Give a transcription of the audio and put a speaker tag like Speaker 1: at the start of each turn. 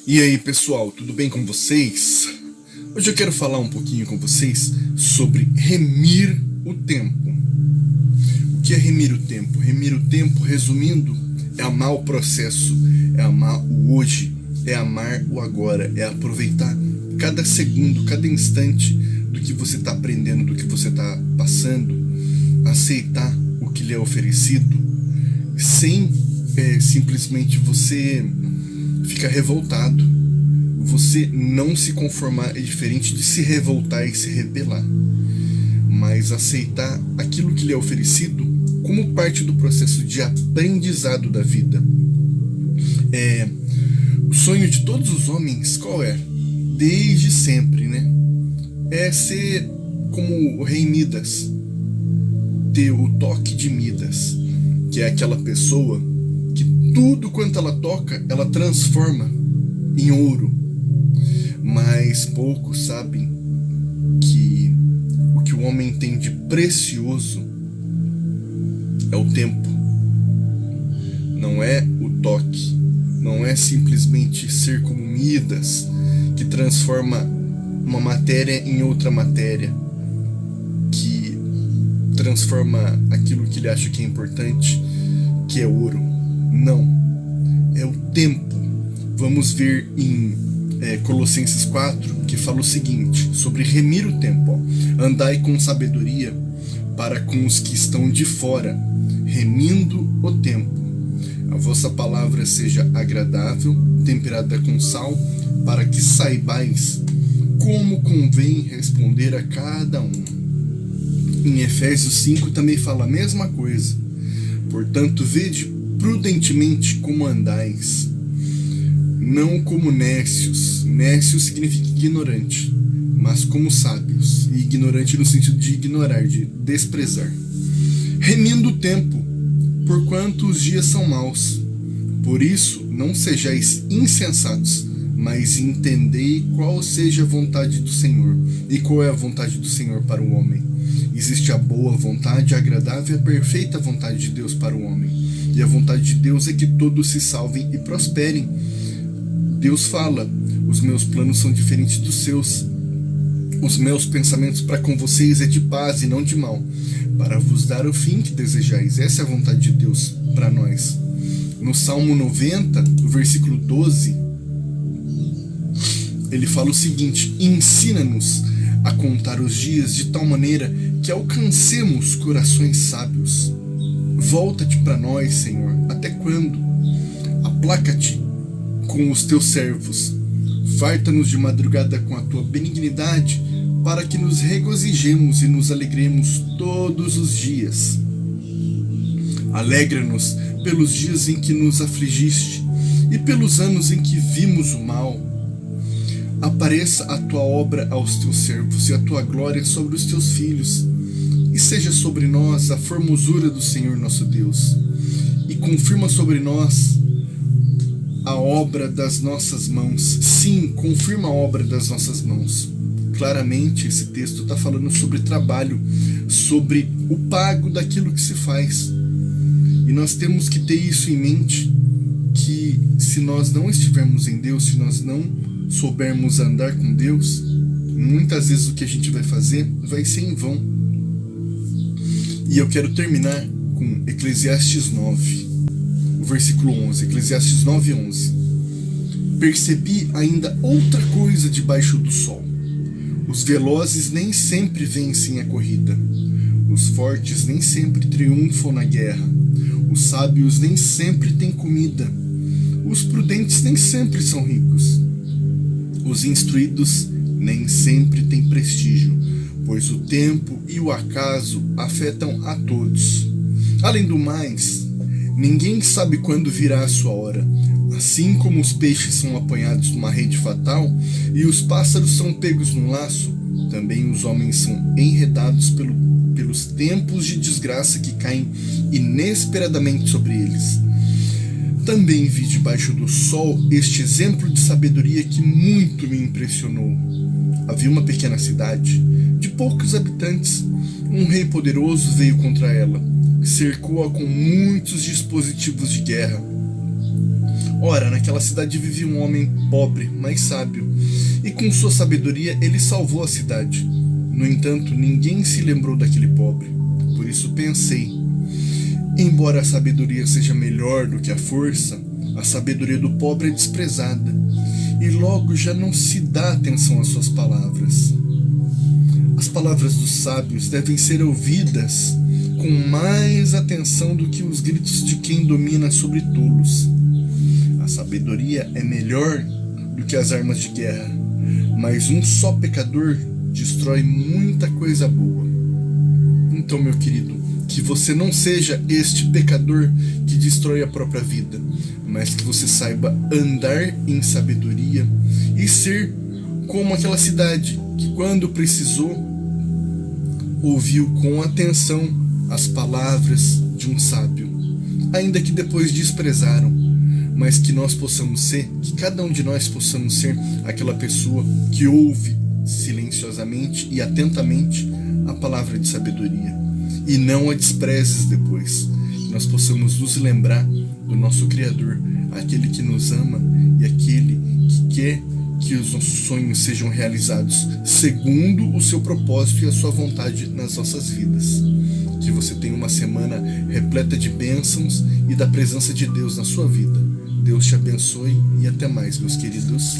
Speaker 1: E aí pessoal, tudo bem com vocês? Hoje eu quero falar um pouquinho com vocês sobre remir o tempo. O que é remir o tempo? Remir o tempo, resumindo, é amar o processo, é amar o hoje, é amar o agora, é aproveitar cada segundo, cada instante do que você está aprendendo, do que você está passando, aceitar o que lhe é oferecido, sem simplesmente você ficar revoltado. Você não se conformar é diferente de se revoltar e se rebelar, mas aceitar aquilo que lhe é oferecido como parte do processo de aprendizado da vida. O sonho de todos os homens qual é? Desde sempre, né? É ser como o rei Midas, ter o toque de Midas, que é aquela pessoa que tudo quanto ela toca, ela transforma em ouro. Mas poucos sabem que o que o homem tem de precioso é o tempo. Não é o toque, não é simplesmente ser como Midas, que transforma uma matéria em outra matéria, que transforma aquilo que ele acha que é importante, que é ouro. Não, é o tempo. Vamos ver em Colossenses 4, que fala o seguinte, sobre remir o tempo. Andai com sabedoria para com os que estão de fora, remindo o tempo. A vossa palavra seja agradável, temperada com sal, para que saibais como convém responder a cada um. Em Efésios 5 também fala a mesma coisa. Portanto, vede prudentemente como andais, não como nécios. Nécio significa ignorante, mas como sábios. E ignorante no sentido de ignorar, de desprezar. Remindo o tempo, porquanto os dias são maus. Por isso, não sejais insensatos, mas entendei qual seja a vontade do Senhor. E qual é a vontade do Senhor para o homem? Existe a boa vontade, a agradável e a perfeita vontade de Deus para o homem. E a vontade de Deus é que todos se salvem e prosperem. Deus fala, os meus planos são diferentes dos seus. Os meus pensamentos para com vocês é de paz e não de mal, para vos dar o fim que desejais. Essa é a vontade de Deus para nós. No Salmo 90, no versículo 12, ele fala o seguinte: ensina-nos a contar os dias de tal maneira que alcancemos corações sábios. Volta-te para nós, Senhor, até quando? Aplaca-te com os teus servos, farta-nos de madrugada com a tua benignidade, para que nos regozijemos e nos alegremos todos os dias. Alegra-nos pelos dias em que nos afligiste e pelos anos em que vimos o mal. Apareça a tua obra aos teus servos e a tua glória sobre os teus filhos, e seja sobre nós a formosura do Senhor nosso Deus, e confirma sobre nós a obra das nossas mãos. Sim, confirma a obra das nossas mãos. Claramente esse texto está falando sobre trabalho, sobre o pago daquilo que se faz. E nós temos que ter isso em mente, que se nós não estivermos em Deus, se nós não soubermos andar com Deus, muitas vezes o que a gente vai fazer vai ser em vão. E eu quero terminar com Eclesiastes 9. Versículo 11, Eclesiastes 9:11. Percebi ainda outra coisa debaixo do sol. Os velozes nem sempre vencem a corrida. Os fortes nem sempre triunfam na guerra. Os sábios nem sempre têm comida. Os prudentes nem sempre são ricos. Os instruídos nem sempre têm prestígio, pois o tempo e o acaso afetam a todos. Além do mais, ninguém sabe quando virá a sua hora. Assim como os peixes são apanhados numa rede fatal e os pássaros são pegos num laço, também os homens são enredados pelos tempos de desgraça que caem inesperadamente sobre eles. Também vi debaixo do sol este exemplo de sabedoria que muito me impressionou. Havia uma pequena cidade, de poucos habitantes. Um rei poderoso veio contra ela, cercou-a com muitos dispositivos de guerra. Ora, naquela cidade vivia um homem pobre, mas sábio, e com sua sabedoria ele salvou a cidade. No entanto, ninguém se lembrou daquele pobre. Por isso pensei, embora a sabedoria seja melhor do que a força, a sabedoria do pobre é desprezada, e logo já não se dá atenção às suas palavras. As palavras dos sábios devem ser ouvidas com mais atenção do que os gritos de quem domina sobre tolos. A sabedoria é melhor do que as armas de guerra, mas um só pecador destrói muita coisa boa. Então, meu querido, que você não seja este pecador que destrói a própria vida, mas que você saiba andar em sabedoria e ser como aquela cidade que, quando precisou, ouviu com atenção as palavras de um sábio, ainda que depois desprezaram, mas que nós possamos ser, que cada um de nós possamos ser aquela pessoa que ouve silenciosamente e atentamente a palavra de sabedoria e não a desprezes depois. Que nós possamos nos lembrar do nosso Criador, aquele que nos ama e aquele que quer que os nossos sonhos sejam realizados segundo o seu propósito e a sua vontade nas nossas vidas. Que você tenha uma semana repleta de bênçãos e da presença de Deus na sua vida. Deus te abençoe e até mais, meus queridos.